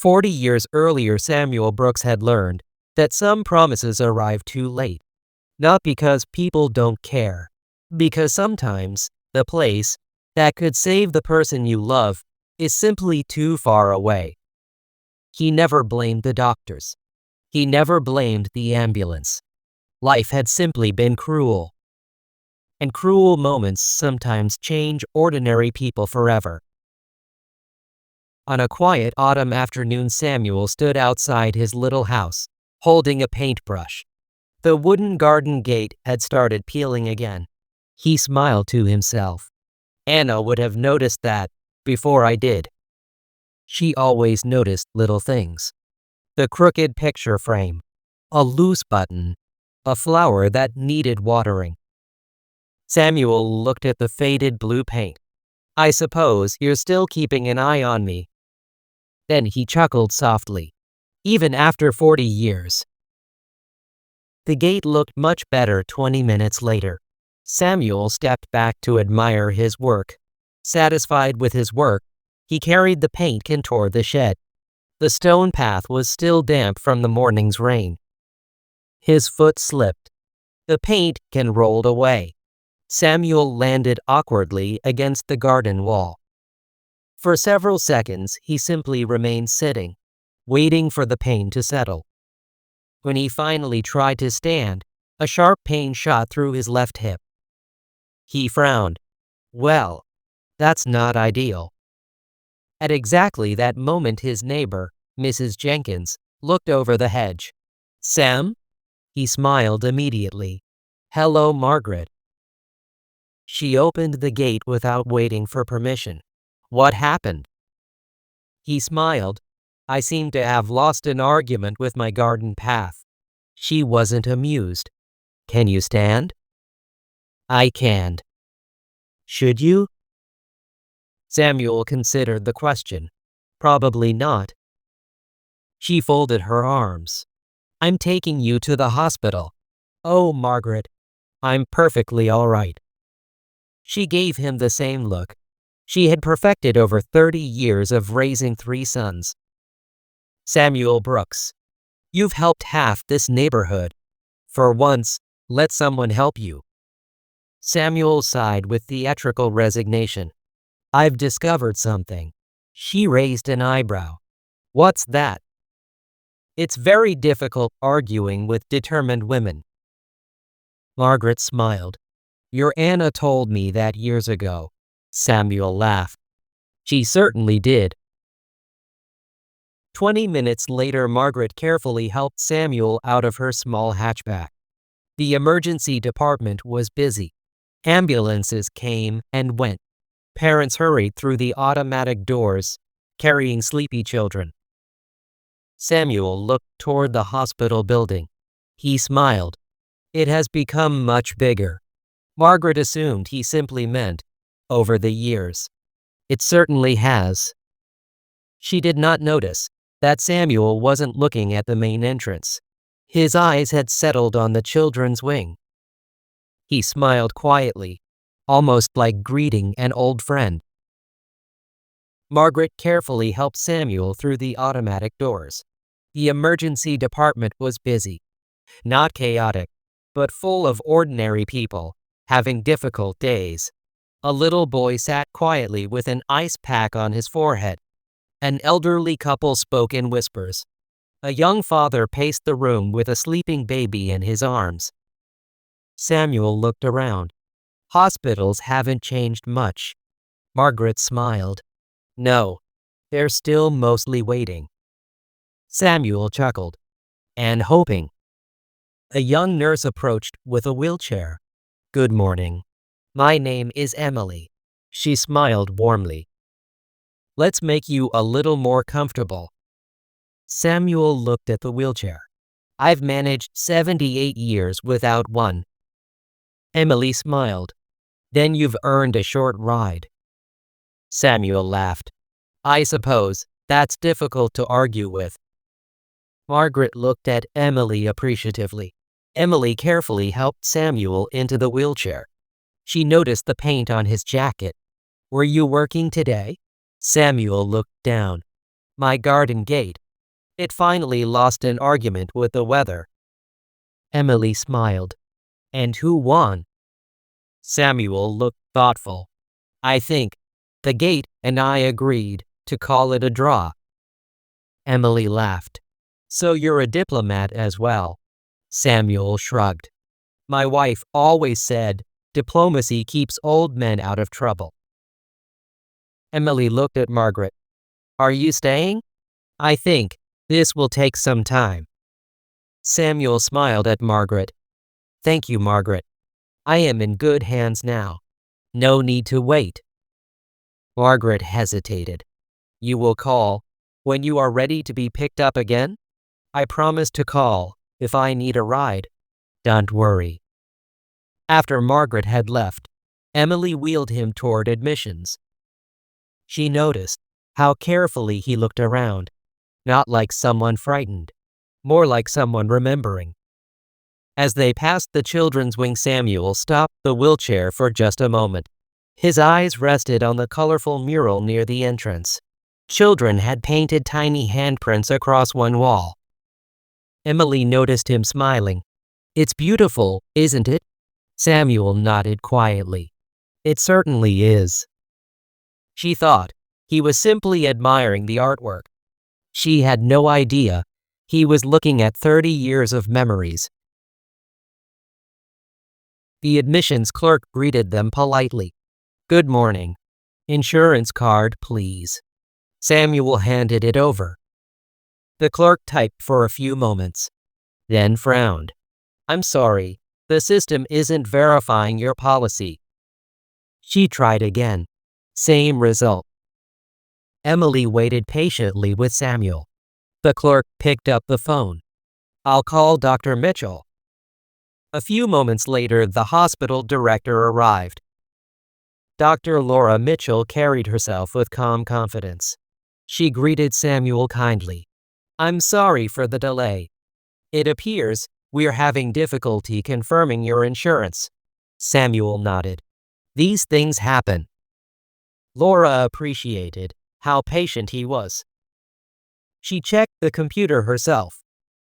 40 years earlier, Samuel Brooks had learned that some promises arrive too late. Not because people don't care, because sometimes the place that could save the person you love is simply too far away. He never blamed the doctors. He never blamed the ambulance. Life had simply been cruel. And cruel moments sometimes change ordinary people forever. On a quiet autumn afternoon, Samuel stood outside his little house, holding a paintbrush. The wooden garden gate had started peeling again. He smiled to himself. Anna would have noticed that before I did. She always noticed little things. The crooked picture frame, a loose button, a flower that needed watering. Samuel looked at the faded blue paint. I suppose you're still keeping an eye on me. Then he chuckled softly. Even after 40 years. The gate looked much better 20 minutes later. Samuel stepped back to admire his work. Satisfied with his work, he carried the paint can toward the shed. The stone path was still damp from the morning's rain. His foot slipped. The paint can rolled away. Samuel landed awkwardly against the garden wall. For several seconds, he simply remained sitting, waiting for the pain to settle. When he finally tried to stand, a sharp pain shot through his left hip. He frowned. Well, that's not ideal. At exactly that moment, his neighbor, Mrs. Jenkins, looked over the hedge. Sam? He smiled immediately. Hello, Margaret. She opened the gate without waiting for permission. What happened? He smiled. I seem to have lost an argument with my garden path. She wasn't amused. Can you stand? I can't. Should you? Samuel considered the question. Probably not. She folded her arms. I'm taking you to the hospital. Oh, Margaret, I'm perfectly all right. She gave him the same look. She had perfected over 30 years of raising 3 sons. Samuel Brooks, you've helped half this neighborhood. For once, let someone help you. Samuel sighed with theatrical resignation. I've discovered something. She raised an eyebrow. What's that? It's very difficult arguing with determined women. Margaret smiled. Your Anna told me that years ago. Samuel laughed. She certainly did. 20 minutes later, Margaret carefully helped Samuel out of her small hatchback. The emergency department was busy. Ambulances came and went. Parents hurried through the automatic doors, carrying sleepy children. Samuel looked toward the hospital building. He smiled. It has become much bigger. Margaret assumed he simply meant, over the years. It certainly has. She did not notice that Samuel wasn't looking at the main entrance. His eyes had settled on the children's wing. He smiled quietly, almost like greeting an old friend. Margaret carefully helped Samuel through the automatic doors. The emergency department was busy. Not chaotic, but full of ordinary people, having difficult days. A little boy sat quietly with an ice pack on his forehead. An elderly couple spoke in whispers. A young father paced the room with a sleeping baby in his arms. Samuel looked around. Hospitals haven't changed much. Margaret smiled. No, they're still mostly waiting. Samuel chuckled. And hoping. A young nurse approached with a wheelchair. Good morning. My name is Emily. She smiled warmly. Let's make you a little more comfortable. Samuel looked at the wheelchair. I've managed 78 years without one. Emily smiled. Then you've earned a short ride. Samuel laughed. I suppose that's difficult to argue with. Margaret looked at Emily appreciatively. Emily carefully helped Samuel into the wheelchair. She noticed the paint on his jacket. Were you working today? Samuel looked down. My garden gate. It finally lost an argument with the weather. Emily smiled. And who won? Samuel looked thoughtful. I think the gate and I agreed to call it a draw. Emily laughed. So you're a diplomat as well? Samuel shrugged. My wife always said diplomacy keeps old men out of trouble. Emily looked at Margaret. Are you staying? I think this will take some time. Samuel smiled at Margaret. Thank you, Margaret. I am in good hands now. No need to wait. Margaret hesitated. You will call when you are ready to be picked up again? I promise to call if I need a ride. Don't worry. After Margaret had left, Emily wheeled him toward admissions. She noticed how carefully he looked around, not like someone frightened, more like someone remembering. As they passed the children's wing, Samuel stopped the wheelchair for just a moment. His eyes rested on the colorful mural near the entrance. Children had painted tiny handprints across one wall. Emily noticed him smiling. It's beautiful, isn't it? Samuel nodded quietly. It certainly is. She thought he was simply admiring the artwork. She had no idea he was looking at 30 years of memories. The admissions clerk greeted them politely. Good morning. Insurance card, please. Samuel handed it over. The clerk typed for a few moments, then frowned. I'm sorry, the system isn't verifying your policy. She tried again. Same result. Emily waited patiently with Samuel. The clerk picked up the phone. I'll call Dr. Mitchell. A few moments later, the hospital director arrived. Dr. Laura Mitchell carried herself with calm confidence. She greeted Samuel kindly. I'm sorry for the delay. It appears we're having difficulty confirming your insurance. Samuel nodded. These things happen. Laura appreciated how patient he was. She checked the computer herself.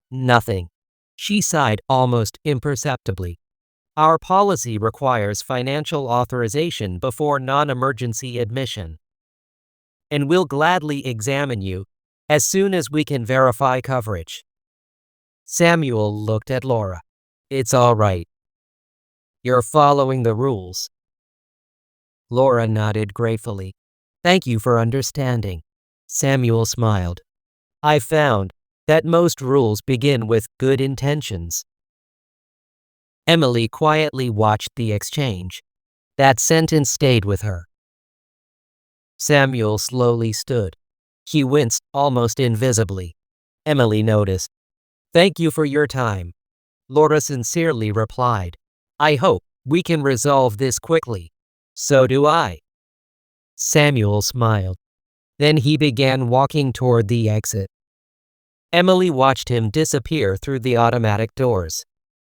Nothing. She sighed almost imperceptibly. Our policy requires financial authorization before non-emergency admission. And we'll gladly examine you as soon as we can verify coverage. Samuel looked at Laura. It's all right. You're following the rules. Laura nodded gratefully. Thank you for understanding. Samuel smiled. I found that most rules begin with good intentions. Emily quietly watched the exchange. That sentence stayed with her. Samuel slowly stood. He winced almost invisibly. Emily noticed. Thank you for your time. Laura sincerely replied. I hope we can resolve this quickly. So do I. Samuel smiled. Then he began walking toward the exit. Emily watched him disappear through the automatic doors.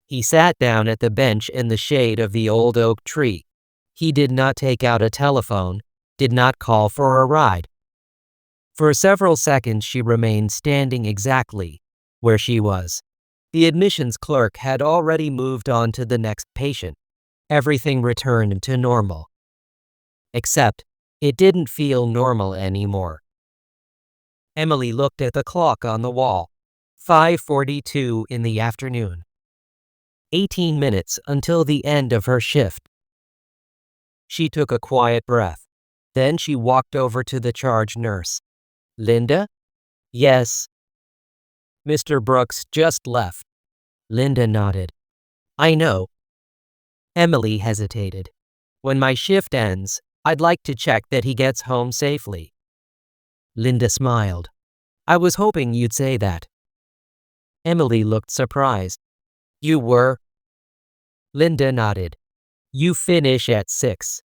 He sat down at the bench in the shade of the old oak tree. He did not take out a telephone, did not call for a ride. For several seconds she remained standing exactly where she was. The admissions clerk had already moved on to the next patient. Everything returned to normal. Except, it didn't feel normal anymore. Emily looked at the clock on the wall. 5:42 in the afternoon. 18 minutes until the end of her shift. She took a quiet breath. Then she walked over to the charge nurse. Linda? Yes. Mr. Brooks just left. Linda nodded. I know. Emily hesitated. When my shift ends, I'd like to check that he gets home safely. Linda smiled. I was hoping you'd say that. Emily looked surprised. You were? Linda nodded. You finish at 6.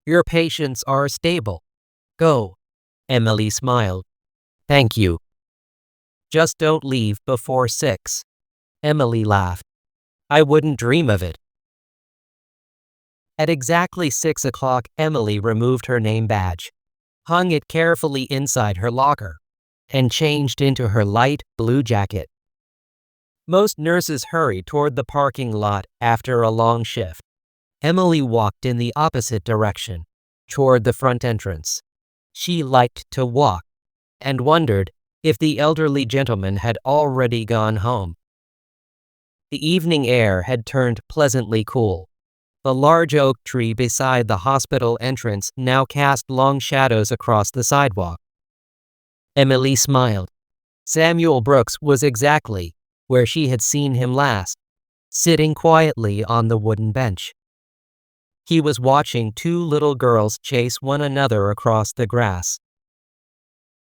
Your patients are stable. Go. Emily smiled. Thank you. Just don't leave before 6. Emily laughed. I wouldn't dream of it. At exactly 6 o'clock, Emily removed her name badge, hung it carefully inside her locker, and changed into her light blue jacket. Most nurses hurried toward the parking lot after a long shift. Emily walked in the opposite direction, toward the front entrance. She liked to walk, and wondered if the elderly gentleman had already gone home. The evening air had turned pleasantly cool. The large oak tree beside the hospital entrance now cast long shadows across the sidewalk. Emily smiled. Samuel Brooks was exactly where she had seen him last, sitting quietly on the wooden bench. He was watching two little girls chase one another across the grass.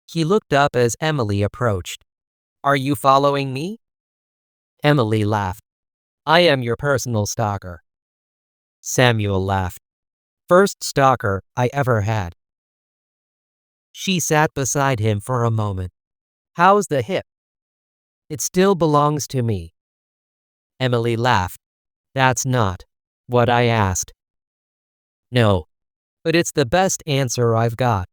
He looked up as Emily approached. "Are you following me?" Emily laughed. "I am your personal stalker." Samuel laughed. "First stalker I ever had." She sat beside him for a moment. "How's the hip?" "It still belongs to me." Emily laughed. "That's not what I asked." "No, but it's the best answer I've got."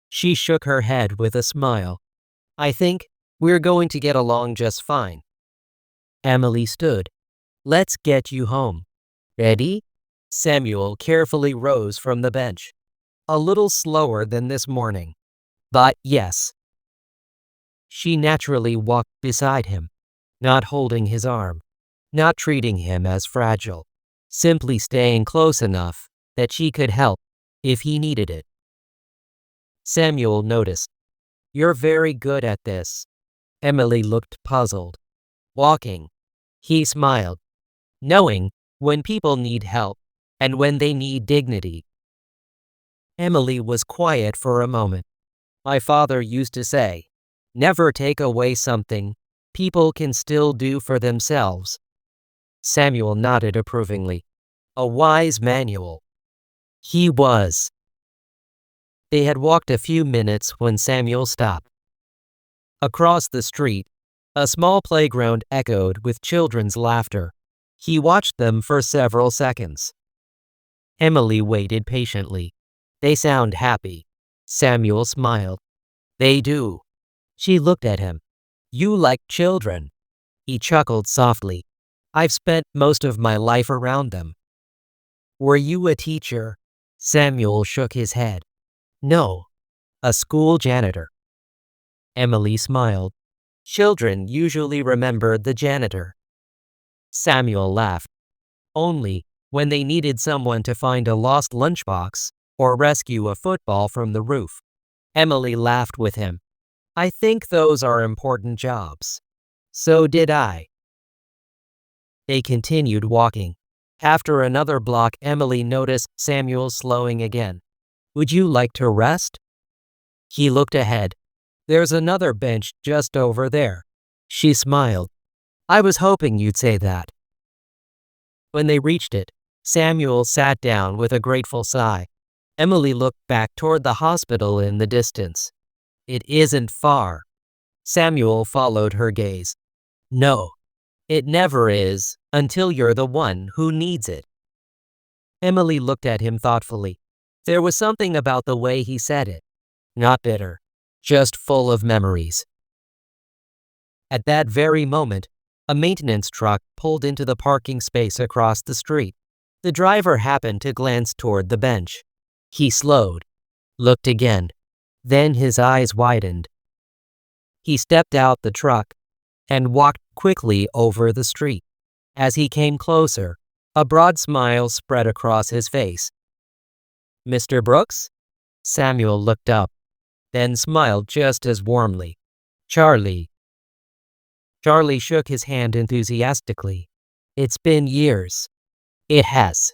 She shook her head with a smile. "I think we're going to get along just fine." Emily stood. "Let's get you home. Ready?" Samuel carefully rose from the bench. A little slower than this morning. But yes. She naturally walked beside him, not holding his arm, not treating him as fragile, simply staying close enough that she could help if he needed it. Samuel noticed. "You're very good at this." Emily looked puzzled. "Walking." He smiled, knowing when people need help and when they need dignity. Emily was quiet for a moment. "My father used to say, never take away something people can still do for themselves." Samuel nodded approvingly. A wise manual. He was. They had walked a few minutes when Samuel stopped. Across the street, a small playground echoed with children's laughter. He watched them for several seconds. Emily waited patiently. "They sound happy." Samuel smiled. "They do." She looked at him. "You like children." He chuckled softly. "I've spent most of my life around them." "Were you a teacher?" Samuel shook his head. "No, a school janitor." Emily smiled. Children usually remembered the janitor. Samuel laughed. "Only when they needed someone to find a lost lunchbox or rescue a football from the roof." Emily laughed with him. "I think those are important jobs." "So did I." They continued walking. After another block, Emily noticed Samuel slowing again. "Would you like to rest?" He looked ahead. "There's another bench just over there." She smiled. "I was hoping you'd say that." When they reached it, Samuel sat down with a grateful sigh. Emily looked back toward the hospital in the distance. "It isn't far." Samuel followed her gaze. "No, it never is, until you're the one who needs it." Emily looked at him thoughtfully. There was something about the way he said it. Not bitter, just full of memories. At that very moment, a maintenance truck pulled into the parking space across the street. The driver happened to glance toward the bench. He slowed, looked again, then his eyes widened. He stepped out the truck and walked quickly over the street. As he came closer, a broad smile spread across his face. "Mr. Brooks?" Samuel looked up, then smiled just as warmly. "Charlie." Charlie shook his hand enthusiastically. "It's been years." "It has."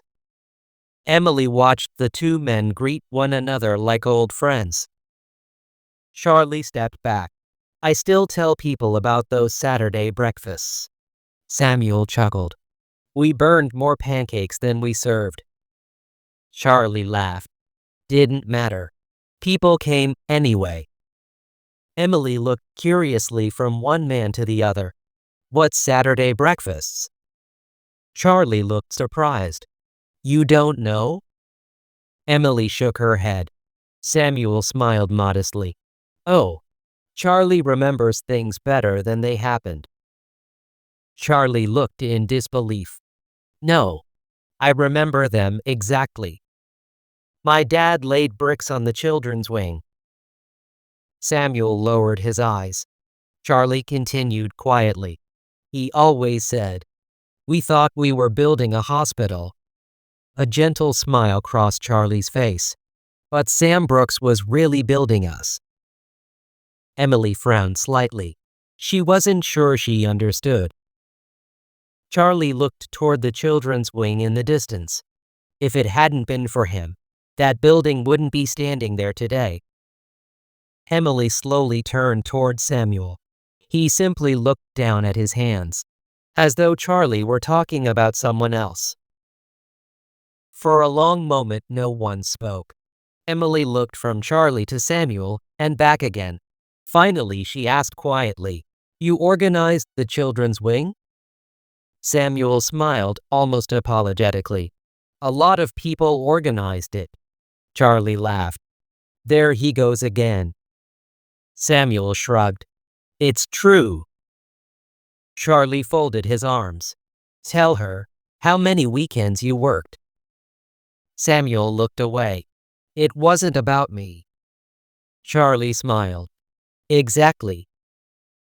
Emily watched the two men greet one another like old friends. Charlie stepped back. "I still tell people about those Saturday breakfasts." Samuel chuckled. "We burned more pancakes than we served." Charlie laughed. "Didn't matter. People came anyway." Emily looked curiously from one man to the other. "What Saturday breakfasts?" Charlie looked surprised. "You don't know?" Emily shook her head. Samuel smiled modestly. "Oh, Charlie remembers things better than they happened. Charlie looked in disbelief. No, I remember them exactly. My dad laid bricks on the children's wing. Samuel lowered his eyes. Charlie continued quietly. He always said, "We thought we were building a hospital." A gentle smile crossed Charlie's face. But Sam Brooks was really building us. Emily frowned slightly. She wasn't sure she understood. Charlie looked toward the children's wing in the distance. If it hadn't been for him, that building wouldn't be standing there today. Emily slowly turned toward Samuel. He simply looked down at his hands, as though Charlie were talking about someone else. For a long moment, no one spoke. Emily looked from Charlie to Samuel and back again. Finally, she asked quietly, "You organized the children's wing?" Samuel smiled almost apologetically. "A lot of people organized it." Charlie laughed. "There he goes again." Samuel shrugged. "It's true." Charlie folded his arms. "Tell her how many weekends you worked." Samuel looked away. "It wasn't about me." Charlie smiled. "Exactly."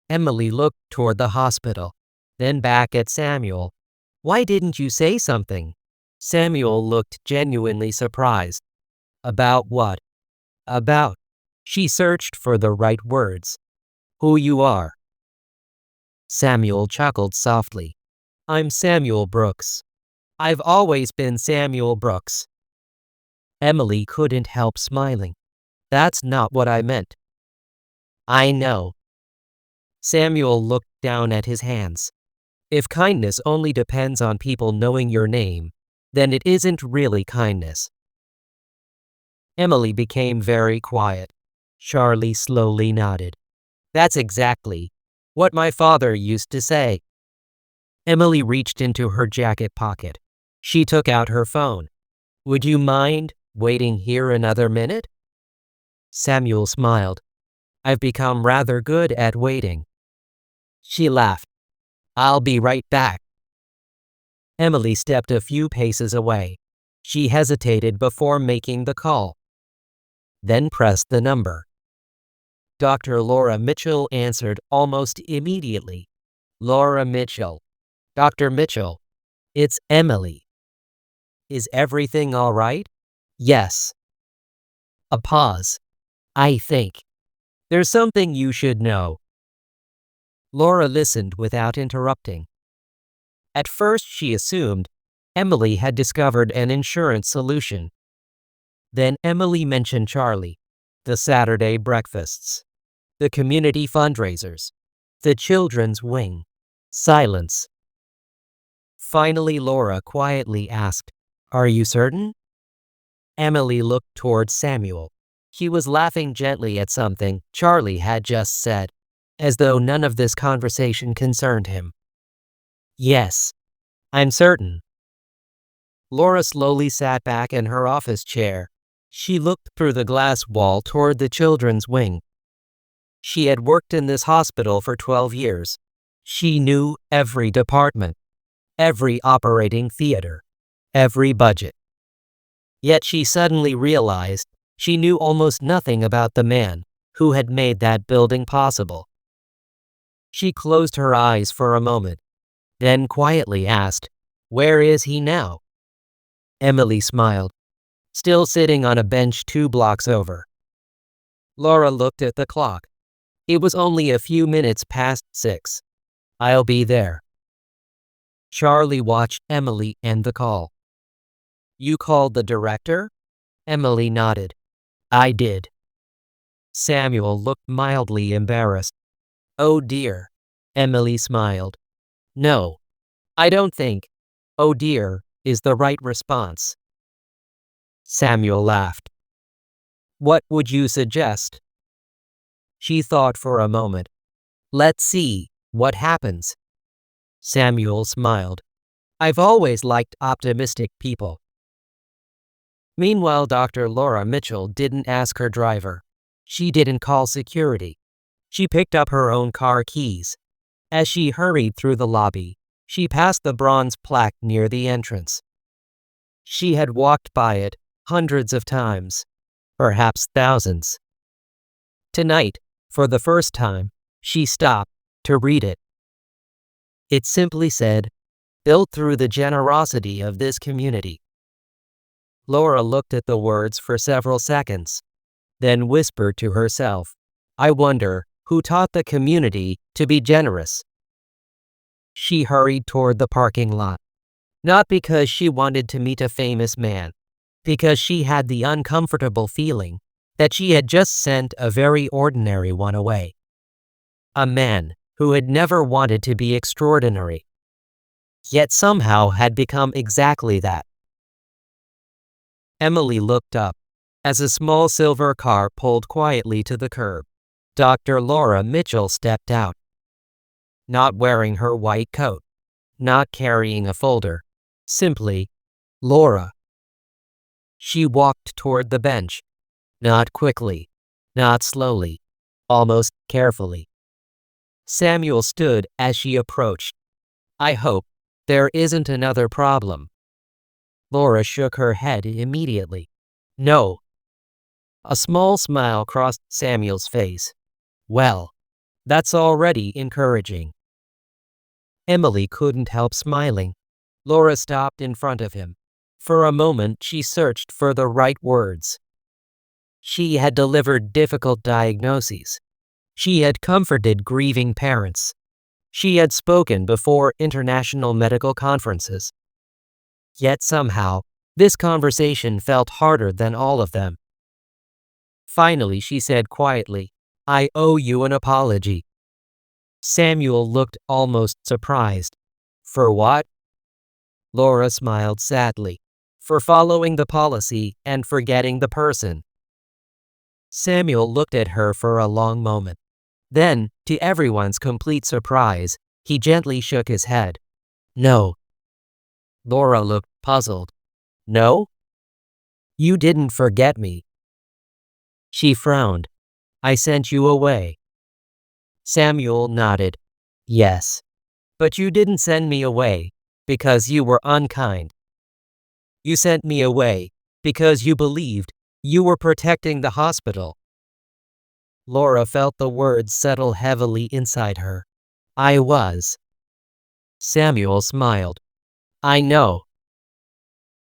Emily looked toward the hospital, then back at Samuel. "Why didn't you say something?" Samuel looked genuinely surprised. "About what?" "About." She searched for the right words. "Who you are." Samuel chuckled softly. "I'm Samuel Brooks. I've always been Samuel Brooks." Emily couldn't help smiling. "That's not what I meant." "I know." Samuel looked down at his hands. "If kindness only depends on people knowing your name, then it isn't really kindness." Emily became very quiet. Charlie slowly nodded. "That's exactly what my father used to say." Emily reached into her jacket pocket. She took out her phone. "Would you mind waiting here another minute?" Samuel smiled. "I've become rather good at waiting." She laughed. "I'll be right back." Emily stepped a few paces away. She hesitated before making the call, then pressed the number. Dr. Laura Mitchell answered almost immediately. "Laura Mitchell." "Dr. Mitchell, it's Emily." "Is everything all right?" "Yes." A pause. "I think there's something you should know." Laura listened without interrupting. At first she assumed Emily had discovered an insurance solution. Then Emily mentioned Charlie, the Saturday breakfasts, the community fundraisers, the children's wing. Silence. Finally Laura quietly asked, "Are you certain?" Emily looked towards Samuel. He was laughing gently at something Charlie had just said, as though none of this conversation concerned him. "Yes, I'm certain." Laura slowly sat back in her office chair. She looked through the glass wall toward the children's wing. She had worked in this hospital for 12 years. She knew every department, every operating theater, every budget. Yet she suddenly realized she knew almost nothing about the man who had made that building possible. She closed her eyes for a moment, then quietly asked, "Where is he now?" Emily smiled. "Still sitting on a bench 2 blocks over." Laura looked at the clock. It was only a few minutes past 6. "I'll be there." Charlie watched Emily end the call. "You called the director?" Emily nodded. "I did." Samuel looked mildly embarrassed. "Oh dear." Emily smiled. "No, I don't think 'oh dear' is the right response." Samuel laughed. "What would you suggest?" She thought for a moment. "Let's see what happens." Samuel smiled. "I've always liked optimistic people." Meanwhile, Dr. Laura Mitchell didn't ask her driver. She didn't call security. She picked up her own car keys. As she hurried through the lobby, she passed the bronze plaque near the entrance. She had walked by it hundreds of times, perhaps thousands. Tonight, for the first time, she stopped to read it. It simply said, "Built through the generosity of this community." Laura looked at the words for several seconds, then whispered to herself, "I wonder who taught the community to be generous." She hurried toward the parking lot, not because she wanted to meet a famous man, because she had the uncomfortable feeling that she had just sent a very ordinary one away. A man who had never wanted to be extraordinary, yet somehow had become exactly that. Emily looked up as a small silver car pulled quietly to the curb. Dr. Laura Mitchell stepped out, not wearing her white coat, not carrying a folder, simply Laura. She walked toward the bench, not quickly, not slowly, almost carefully. Samuel stood as she approached. "I hope there isn't another problem." Laura shook her head immediately. "No." A small smile crossed Samuel's face. "Well, that's already encouraging." Emily couldn't help smiling. Laura stopped in front of him. For a moment, she searched for the right words. She had delivered difficult diagnoses. She had comforted grieving parents. She had spoken before international medical conferences. Yet somehow, this conversation felt harder than all of them. Finally, she said quietly, "I owe you an apology." Samuel looked almost surprised. "For what?" Laura smiled sadly. "For following the policy and forgetting the person." Samuel looked at her for a long moment. Then, to everyone's complete surprise, he gently shook his head. "No." Laura looked puzzled. "No? You didn't forget me." She frowned. "I sent you away." Samuel nodded. "Yes. But you didn't send me away because you were unkind. You sent me away because you believed you were protecting the hospital." Laura felt the words settle heavily inside her. "I was." Samuel smiled. "I know."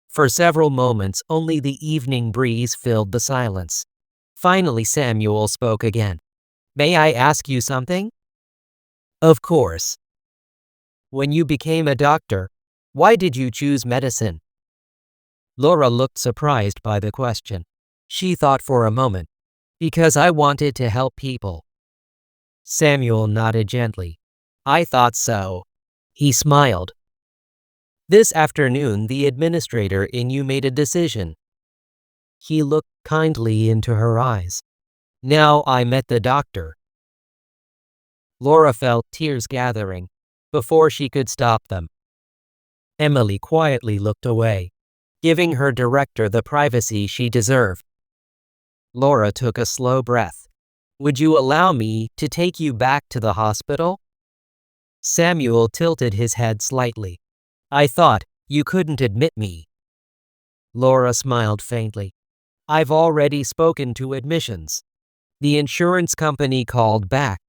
For several moments, only the evening breeze filled the silence. Finally, Samuel spoke again. "May I ask you something?" "Of course." "When you became a doctor, why did you choose medicine?" Laura looked surprised by the question. She thought for a moment. "Because I wanted to help people." Samuel nodded gently. "I thought so." He smiled. "This afternoon, the administrator in you made a decision." He looked kindly into her eyes. "Now I met the doctor." Laura felt tears gathering before she could stop them. Emily quietly looked away, giving her director the privacy she deserved. Laura took a slow breath. "Would you allow me to take you back to the hospital?" Samuel tilted his head slightly. "I thought you couldn't admit me." Laura smiled faintly. "I've already spoken to admissions. The insurance company called back.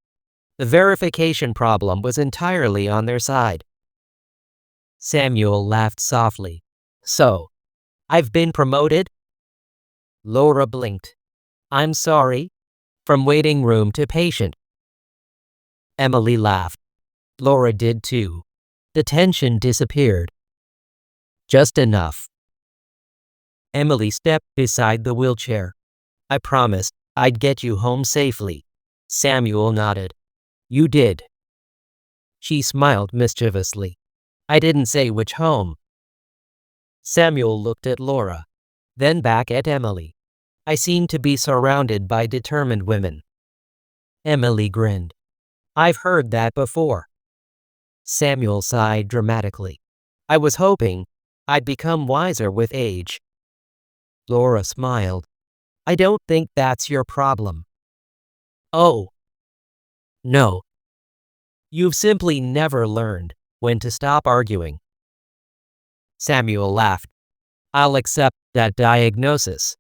The verification problem was entirely on their side." Samuel laughed softly. "So, I've been promoted?" Laura blinked. "I'm sorry." "From waiting room to patient." Emily laughed. Laura did too. The tension disappeared. Just enough. Emily stepped beside the wheelchair. "I promised I'd get you home safely." Samuel nodded. "You did." She smiled mischievously. "I didn't say which home." Samuel looked at Laura, then back at Emily. "I seem to be surrounded by determined women." Emily grinned. "I've heard that before." Samuel sighed dramatically. "I was hoping I'd become wiser with age." Laura smiled. "I don't think that's your problem." "Oh." No, you've simply never learned when to stop arguing. Samuel laughed. I'll accept that diagnosis.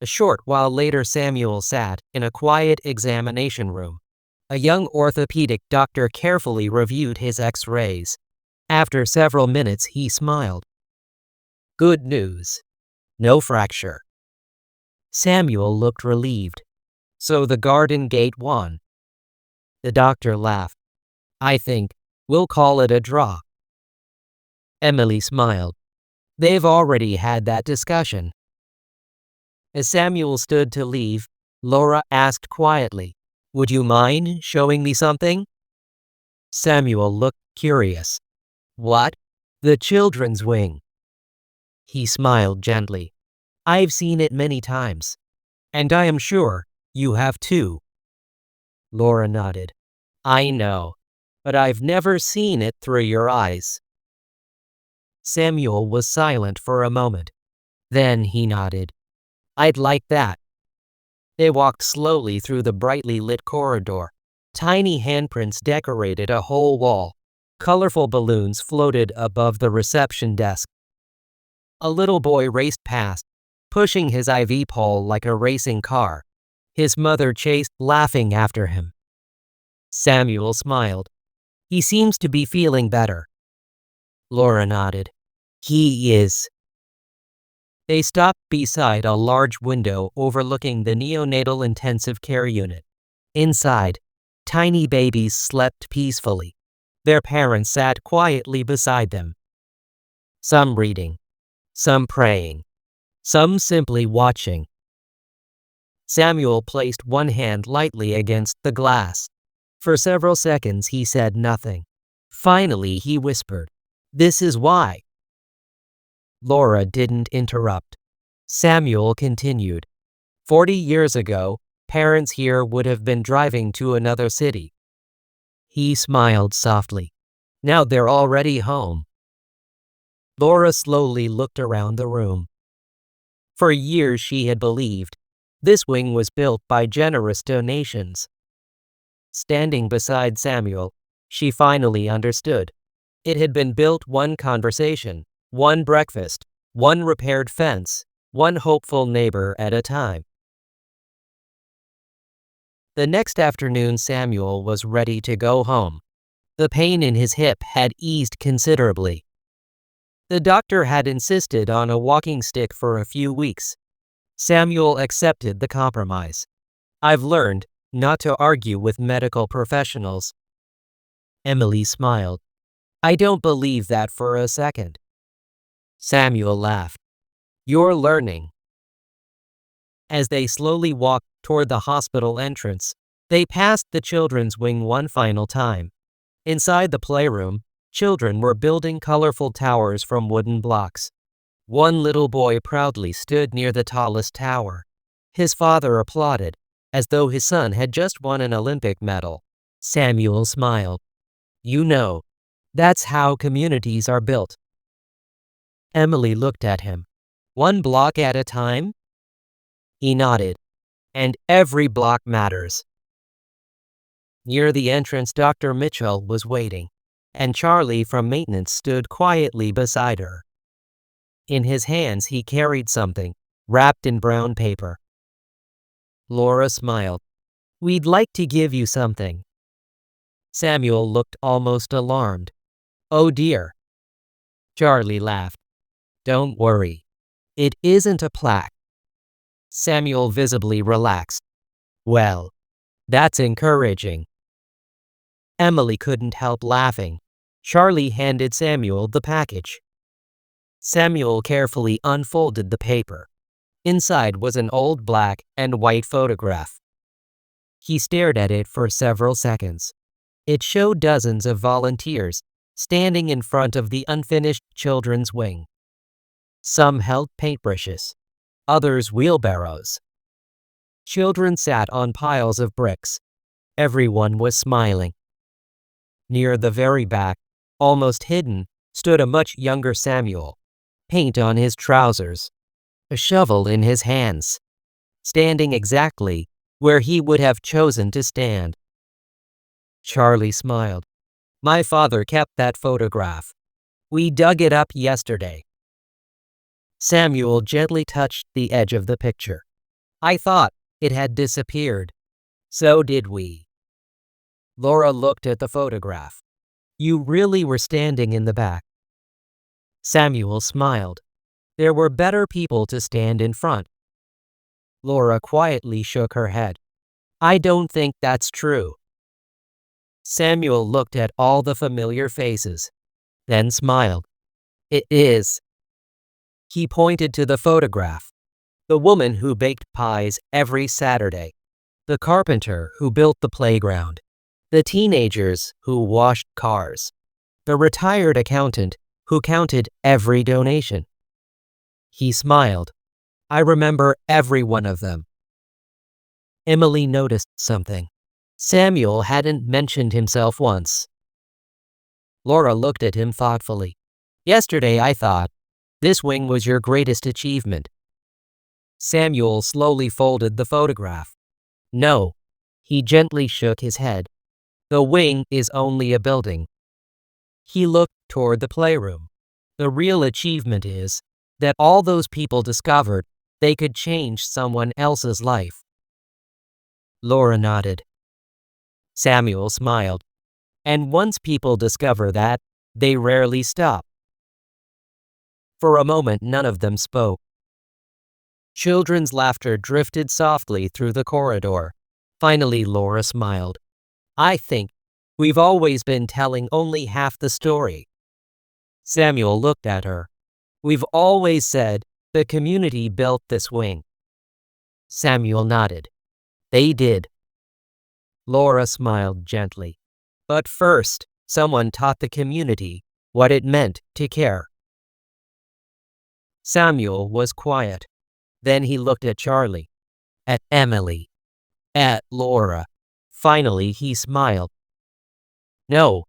A short while later, Samuel sat in a quiet examination room. A young orthopedic doctor carefully reviewed his x-rays. After several minutes, he smiled. Good news. No fracture. Samuel looked relieved. So the garden gate won. The doctor laughed. I think we'll call it a draw. Emily smiled. They've already had that discussion. As Samuel stood to leave, Laura asked quietly, Would you mind showing me something? Samuel looked curious. What? The children's wing. He smiled gently. I've seen it many times. And I am sure you have too. Laura nodded. I know, but I've never seen it through your eyes. Samuel was silent for a moment. Then he nodded. I'd like that. They walked slowly through the brightly lit corridor. Tiny handprints decorated a whole wall. Colorful balloons floated above the reception desk. A little boy raced past, pushing his IV pole like a racing car. His mother chased, laughing after him. Samuel smiled. He seems to be feeling better. Laura nodded. He is. They stopped beside a large window overlooking the neonatal intensive care unit. Inside, tiny babies slept peacefully. Their parents sat quietly beside them. Some reading, some praying, some simply watching. Samuel placed one hand lightly against the glass. For several seconds he said nothing. Finally he whispered, This is why. Laura didn't interrupt. Samuel continued. 40 years ago, parents here would have been driving to another city. He smiled softly. Now they're already home. Laura slowly looked around the room. For years she had believed this wing was built by generous donations. Standing beside Samuel, she finally understood. It had been built one conversation, one breakfast, one repaired fence, one hopeful neighbor at a time. The next afternoon, Samuel was ready to go home. The pain in his hip had eased considerably. The doctor had insisted on a walking stick for a few weeks. Samuel accepted the compromise. I've learned not to argue with medical professionals. Emily smiled. I don't believe that for a second. Samuel laughed. You're learning. As they slowly walked toward the hospital entrance, they passed the children's wing one final time. Inside the playroom, children were building colorful towers from wooden blocks. One little boy proudly stood near the tallest tower. His father applauded, as though his son had just won an Olympic medal. Samuel smiled. You know, that's how communities are built. Emily looked at him. One block at a time? He nodded. And every block matters. Near the entrance, Dr. Mitchell was waiting, and Charlie from maintenance stood quietly beside her. In his hands he carried something, wrapped in brown paper. Laura smiled. We'd like to give you something. Samuel looked almost alarmed. Oh dear. Charlie laughed. Don't worry. It isn't a plaque. Samuel visibly relaxed. Well, that's encouraging. Emily couldn't help laughing. Charlie handed Samuel the package. Samuel carefully unfolded the paper. Inside was an old black and white photograph. He stared at it for several seconds. It showed dozens of volunteers standing in front of the unfinished children's wing. Some held paintbrushes, others wheelbarrows. Children sat on piles of bricks. Everyone was smiling. Near the very back, almost hidden, stood a much younger Samuel, paint on his trousers, a shovel in his hands. Standing exactly where he would have chosen to stand. Charlie smiled. My father kept that photograph. We dug it up yesterday. Samuel gently touched the edge of the picture. I thought it had disappeared. So did we. Laura looked at the photograph. You really were standing in the back. Samuel smiled. There were better people to stand in front. Laura quietly shook her head. I don't think that's true. Samuel looked at all the familiar faces, then smiled. It is. He pointed to the photograph. The woman who baked pies every Saturday. The carpenter who built the playground. The teenagers who washed cars. The retired accountant who counted every donation. He smiled. I remember every one of them. Emily noticed something. Samuel hadn't mentioned himself once. Laura looked at him thoughtfully. Yesterday I thought, this wing was your greatest achievement. Samuel slowly folded the photograph. No. He gently shook his head. The wing is only a building. He looked toward the playroom. The real achievement is that all those people discovered they could change someone else's life. Laura nodded. Samuel smiled. And once people discover that, they rarely stop. For a moment, none of them spoke. Children's laughter drifted softly through the corridor. Finally, Laura smiled. I think we've always been telling only half the story. Samuel looked at her. We've always said the community built this wing. Samuel nodded. They did. Laura smiled gently. But first, someone taught the community what it meant to care. Samuel was quiet. Then he looked at Charlie, at Emily, at Laura. Finally, he smiled. No.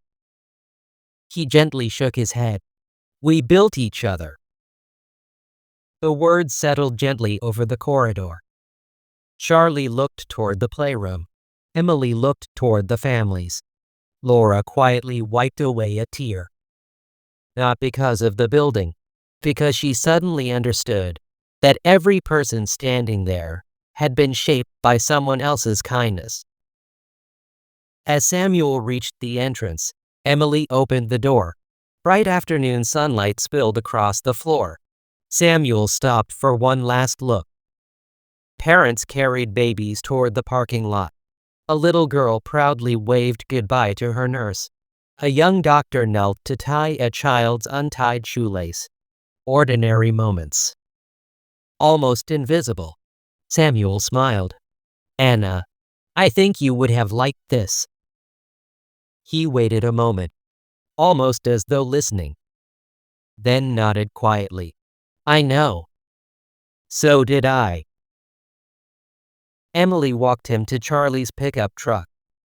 He gently shook his head. We built each other. The words settled gently over the corridor. Charlie looked toward the playroom. Emily looked toward the families. Laura quietly wiped away a tear. Not because of the building, because she suddenly understood that every person standing there had been shaped by someone else's kindness. As Samuel reached the entrance, Emily opened the door. Bright afternoon sunlight spilled across the floor. Samuel stopped for one last look. Parents carried babies toward the parking lot. A little girl proudly waved goodbye to her nurse. A young doctor knelt to tie a child's untied shoelace. Ordinary moments. Almost invisible. Samuel smiled. Anna, I think you would have liked this. He waited a moment, almost as though listening. Then nodded quietly. I know. So did I. Emily walked him to Charlie's pickup truck.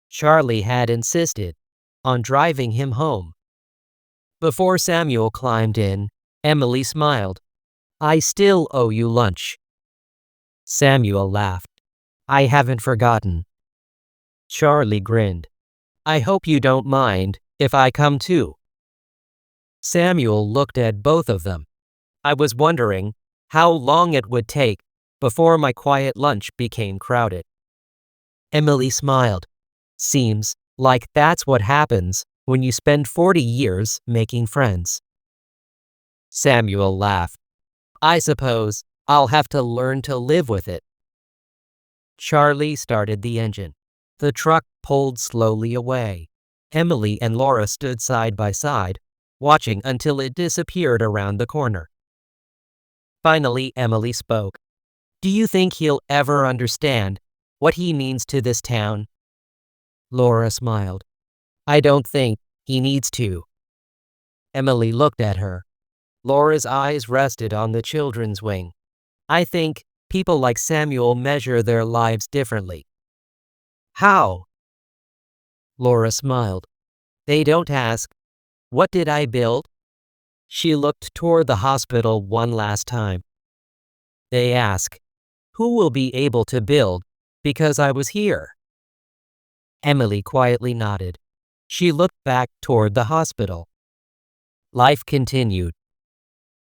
Charlie had insisted on driving him home. Before Samuel climbed in, Emily smiled. I still owe you lunch. Samuel laughed. I haven't forgotten. Charlie grinned. I hope you don't mind if I come too. Samuel looked at both of them. I was wondering how long it would take before my quiet lunch became crowded. Emily smiled. Seems like that's what happens when you spend 40 years making friends. Samuel laughed. I suppose I'll have to learn to live with it. Charlie started the engine. The truck pulled slowly away. Emily and Laura stood side by side, watching until it disappeared around the corner. Finally, Emily spoke. Do you think he'll ever understand what he means to this town? Laura smiled. I don't think he needs to. Emily looked at her. Laura's eyes rested on the children's wing. I think people like Samuel measure their lives differently. How? Laura smiled. They don't ask, what did I build? She looked toward the hospital one last time. They ask, who will be able to build Because I was here. Emily quietly nodded. She looked back toward the hospital. Life continued.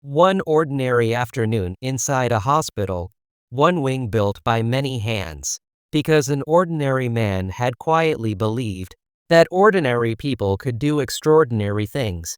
One ordinary afternoon inside a hospital, one wing built by many hands, because an ordinary man had quietly believed that ordinary people could do extraordinary things.